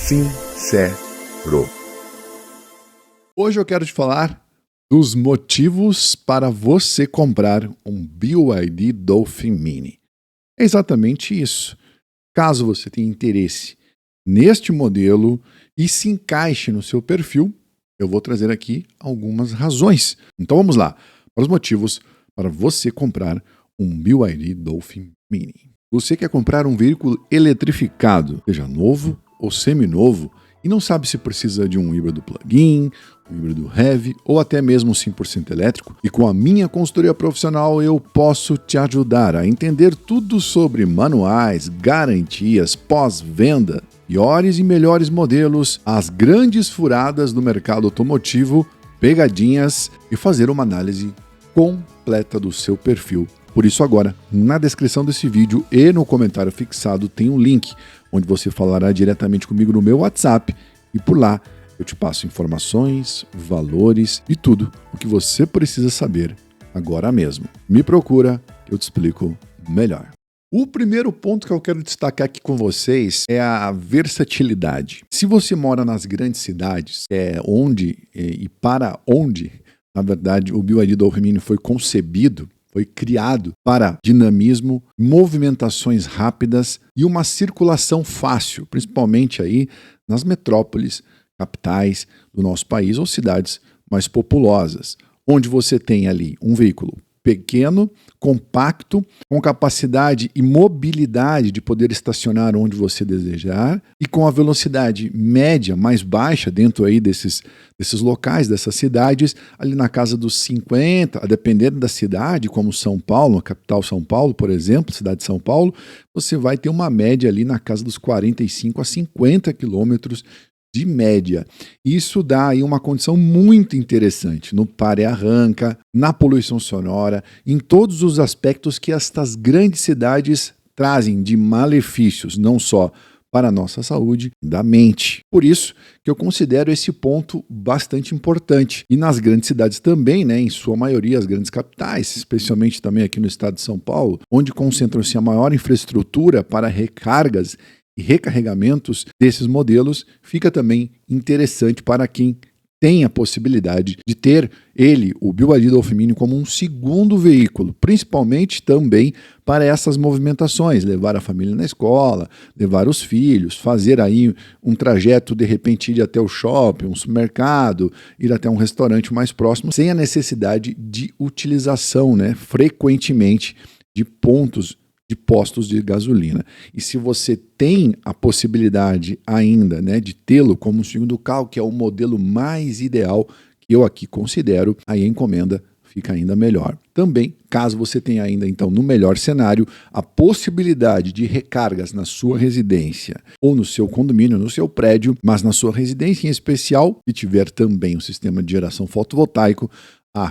sincero. Hoje eu quero te falar dos motivos para você comprar um BYD Dolphin Mini. É exatamente isso. Caso você tenha interesse neste modelo e se encaixe no seu perfil, eu vou trazer aqui algumas razões. Então vamos lá, para os motivos para você comprar um BYD Dolphin Mini. Você quer comprar um veículo eletrificado, seja novo ou seminovo, e não sabe se precisa de um híbrido plug-in, um híbrido heavy ou até mesmo 100% elétrico? E com a minha consultoria profissional eu posso te ajudar a entender tudo sobre manuais, garantias, pós-venda, piores e melhores modelos, as grandes furadas do mercado automotivo, pegadinhas e fazer uma análise completa do seu perfil. Por isso agora, na descrição desse vídeo e no comentário fixado tem um link onde você falará diretamente comigo no meu WhatsApp e por lá eu te passo informações, valores e tudo o que você precisa saber agora mesmo. Me procura que eu te explico melhor. O primeiro ponto que eu quero destacar aqui com vocês é a versatilidade. Se você mora nas grandes cidades, para onde, na verdade, o BYD Dolphin Mini foi concebido, foi criado para dinamismo, movimentações rápidas e uma circulação fácil, principalmente aí nas metrópoles, capitais do nosso país ou cidades mais populosas, onde você tem ali um veículo pequeno, compacto, com capacidade e mobilidade de poder estacionar onde você desejar e com a velocidade média, mais baixa dentro aí desses locais, dessas cidades, ali na casa dos 50, a depender da cidade, como São Paulo, a capital São Paulo, por exemplo, cidade de São Paulo, você vai ter uma média ali na casa dos 45 a 50 quilômetros de média. Isso dá aí uma condição muito interessante no pare e arranca, na poluição sonora, em todos os aspectos que estas grandes cidades trazem de malefícios, não só para a nossa saúde da mente. Por isso que eu considero esse ponto bastante importante. E nas grandes cidades também, né, em sua maioria, as grandes capitais, especialmente também aqui no estado de São Paulo, onde concentram-se a maior infraestrutura para recargas e recarregamentos desses modelos, fica também interessante para quem tem a possibilidade de ter o BYD Dolphin Mini como um segundo veículo, principalmente também para essas movimentações, levar a família na escola, levar os filhos, fazer aí um trajeto, de repente ir até o shopping, um supermercado, ir até um restaurante mais próximo, sem a necessidade de utilização, né, frequentemente de postos de gasolina. E se você tem a possibilidade ainda, né, de tê-lo como um segundo carro, que é o modelo mais ideal que eu aqui considero, aí a encomenda fica ainda melhor. Também, caso você tenha ainda, então, no melhor cenário, a possibilidade de recargas na sua residência ou no seu condomínio, no seu prédio, mas na sua residência em especial, e tiver também um sistema de geração fotovoltaico,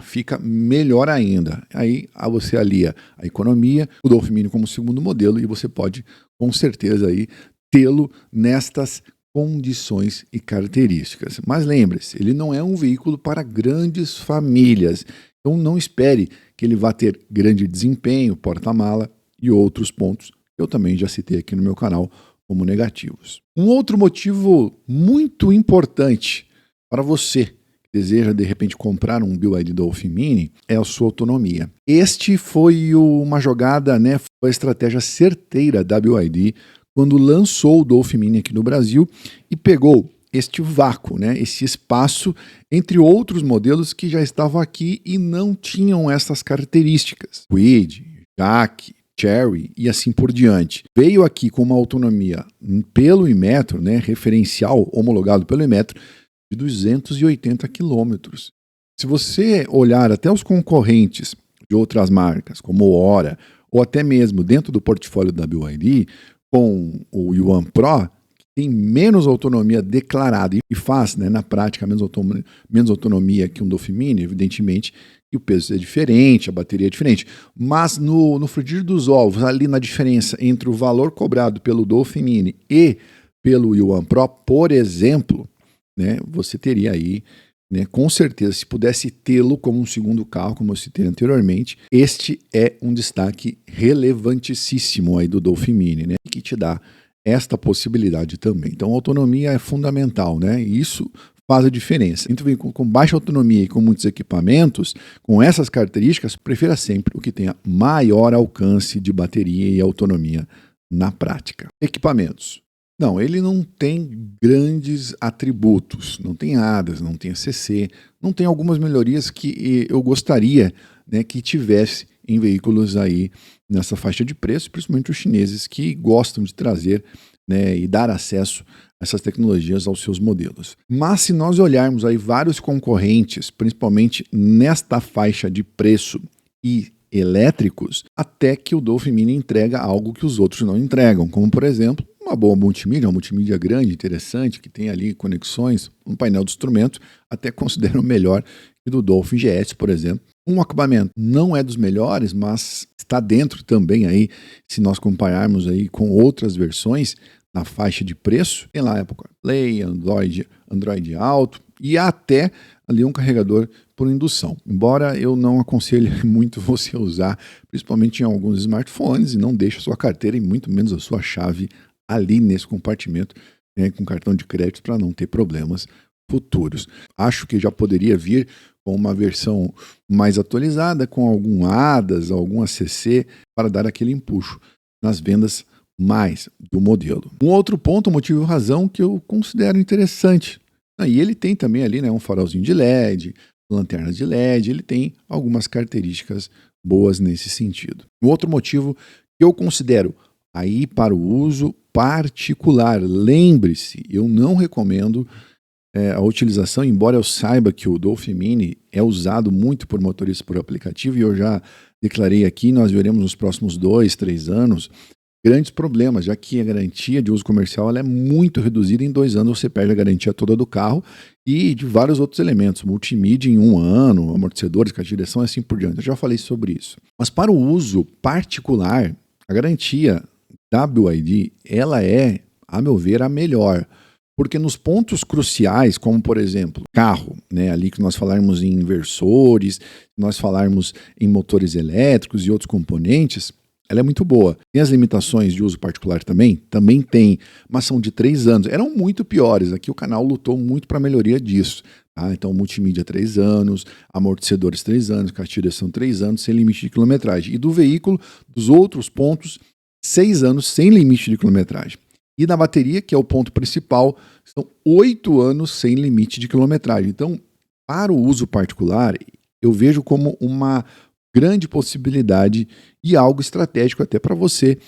fica melhor ainda. Aí você alia a economia, o Dolphin Mini como segundo modelo e você pode, com certeza, aí tê-lo nestas condições e características. Mas lembre-se, ele não é um veículo para grandes famílias. Então não espere que ele vá ter grande desempenho, porta-mala e outros pontos que eu também já citei aqui no meu canal como negativos. Um outro motivo muito importante para você deseja de repente comprar um BYD Dolphin Mini é a sua autonomia. Este foi uma jogada, né, foi a estratégia certeira da BYD quando lançou o Dolphin Mini aqui no Brasil e pegou este vácuo, né, esse espaço entre outros modelos que já estavam aqui e não tinham essas características. Kwid, Jack, Cherry e assim por diante. Veio aqui com uma autonomia pelo Inmetro, né, referencial homologado pelo Inmetro, de 280 quilômetros. Se você olhar até os concorrentes de outras marcas, como o Ora, ou até mesmo dentro do portfólio da BYD, com o Yuan Pro, que tem menos autonomia declarada e faz, né, na prática, menos autonomia que um Dolphin Mini, evidentemente, que o peso é diferente, a bateria é diferente. Mas no frigir dos ovos, ali na diferença entre o valor cobrado pelo Dolphin Mini e pelo Yuan Pro, por exemplo, né, você teria aí, né, com certeza, se pudesse tê-lo como um segundo carro, como eu citei anteriormente, este é um destaque relevantíssimo aí do Dolphin Mini, né, que te dá esta possibilidade também. Então, a autonomia é fundamental, né? E isso faz a diferença. Então, com baixa autonomia e com muitos equipamentos, com essas características, prefira sempre o que tenha maior alcance de bateria e autonomia na prática. Equipamentos. Não, ele não tem grandes atributos, não tem ADAS, não tem ACC, não tem algumas melhorias que eu gostaria, né, que tivesse em veículos aí nessa faixa de preço, principalmente os chineses que gostam de trazer, né, e dar acesso a essas tecnologias aos seus modelos. Mas se nós olharmos aí vários concorrentes, principalmente nesta faixa de preço e elétricos, até que o Dolphin Mini entrega algo que os outros não entregam, como por exemplo, uma boa multimídia, uma multimídia grande, interessante, que tem ali conexões, um painel de instrumentos, até considero melhor que do Dolphin GS, por exemplo. Um acabamento não é dos melhores, mas está dentro também aí, se nós compararmos aí com outras versões na faixa de preço, tem lá Apple CarPlay, Android Auto e até ali um carregador por indução. Embora eu não aconselhe muito você usar, principalmente em alguns smartphones, e não deixe a sua carteira e muito menos a sua chave ali nesse compartimento, né, com cartão de crédito para não ter problemas futuros. Acho que já poderia vir com uma versão mais atualizada, com algum ADAS, algum ACC, para dar aquele empuxo nas vendas mais do modelo. Um outro ponto, motivo e razão que eu considero interessante. E ele tem também ali, né, um farolzinho de LED, lanternas de LED, ele tem algumas características boas nesse sentido. Um outro motivo que eu considero aí para o uso particular, lembre-se, eu não recomendo a utilização, embora eu saiba que o Dolphin Mini é usado muito por motoristas por aplicativo, e eu já declarei aqui, nós veremos nos próximos 2, 3 anos, grandes problemas, já que a garantia de uso comercial ela é muito reduzida. Em 2 anos você perde a garantia toda do carro e de vários outros elementos, multimídia em 1 ano, amortecedores, caixa de direção e assim por diante. Eu já falei sobre isso. Mas para o uso particular, a garantia da BYD, ela é, a meu ver, a melhor. Porque nos pontos cruciais, como por exemplo, carro, né, ali que nós falarmos em inversores, nós falarmos em motores elétricos e outros componentes, ela é muito boa. Tem as limitações de uso particular também? Também tem, mas são de 3 anos. Eram muito piores. Aqui o canal lutou muito para a melhoria disso. Tá? Então, multimídia 3 anos, amortecedores 3 anos, caixa de direção 3 anos, sem limite de quilometragem. E do veículo, dos outros pontos, 6 anos sem limite de quilometragem. E da bateria, que é o ponto principal, são 8 anos sem limite de quilometragem. Então, para o uso particular, eu vejo como uma grande possibilidade e algo estratégico até para você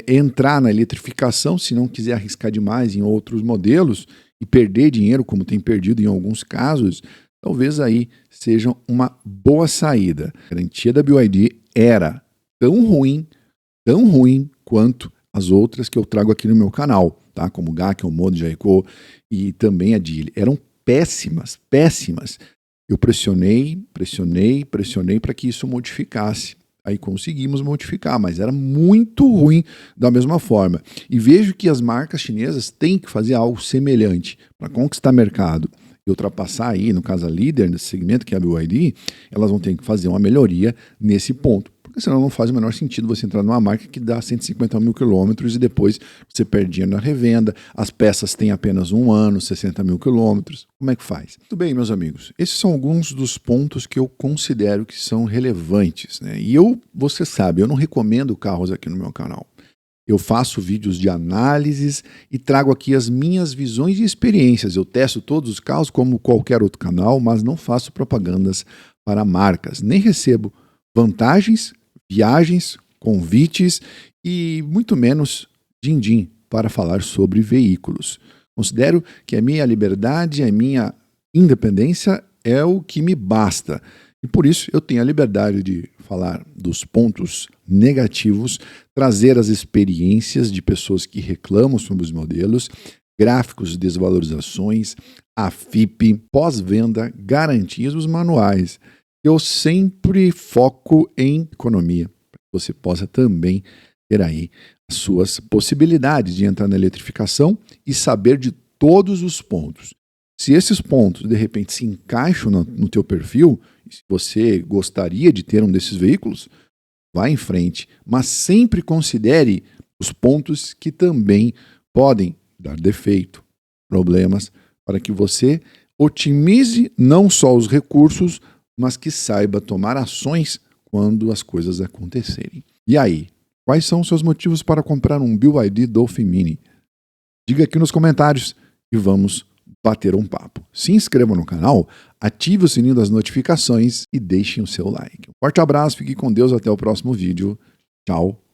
entrar na eletrificação, se não quiser arriscar demais em outros modelos e perder dinheiro, como tem perdido em alguns casos, talvez aí seja uma boa saída. A garantia da BYD era tão ruim quanto as outras que eu trago aqui no meu canal, tá? Como o GAC, o Modo, Jaico e também a Geely. Eram péssimas. Eu pressionei para que isso modificasse. Aí conseguimos modificar, mas era muito ruim da mesma forma. E vejo que as marcas chinesas têm que fazer algo semelhante para conquistar mercado e ultrapassar aí, no caso a líder nesse segmento, que é a BYD, elas vão ter que fazer uma melhoria nesse ponto. Porque senão não faz o menor sentido você entrar numa marca que dá 150 mil quilômetros e depois você perde dinheiro na revenda, as peças têm apenas 1 ano, 60 mil quilômetros. Como é que faz? Muito bem, meus amigos. Esses são alguns dos pontos que eu considero que são relevantes, né? E você sabe, eu não recomendo carros aqui no meu canal. Eu faço vídeos de análises e trago aqui as minhas visões e experiências. Eu testo todos os carros como qualquer outro canal, mas não faço propagandas para marcas. Nem recebo vantagens, viagens, convites e muito menos din-din para falar sobre veículos. Considero que a minha liberdade, a minha independência é o que me basta. E por isso eu tenho a liberdade de falar dos pontos negativos, trazer as experiências de pessoas que reclamam sobre os modelos, gráficos de desvalorizações, a FIP, pós-venda, garantias dos manuais. Eu sempre foco em economia, para que você possa também ter aí as suas possibilidades de entrar na eletrificação e saber de todos os pontos. Se esses pontos, de repente, se encaixam no teu perfil, e se você gostaria de ter um desses veículos, vá em frente, mas sempre considere os pontos que também podem dar defeito, problemas, para que você otimize não só os recursos, mas que saiba tomar ações quando as coisas acontecerem. E aí, quais são os seus motivos para comprar um BYD Dolphin Mini? Diga aqui nos comentários e vamos bater um papo. Se inscreva no canal, ative o sininho das notificações e deixem o seu like. Um forte abraço, fique com Deus, até o próximo vídeo. Tchau.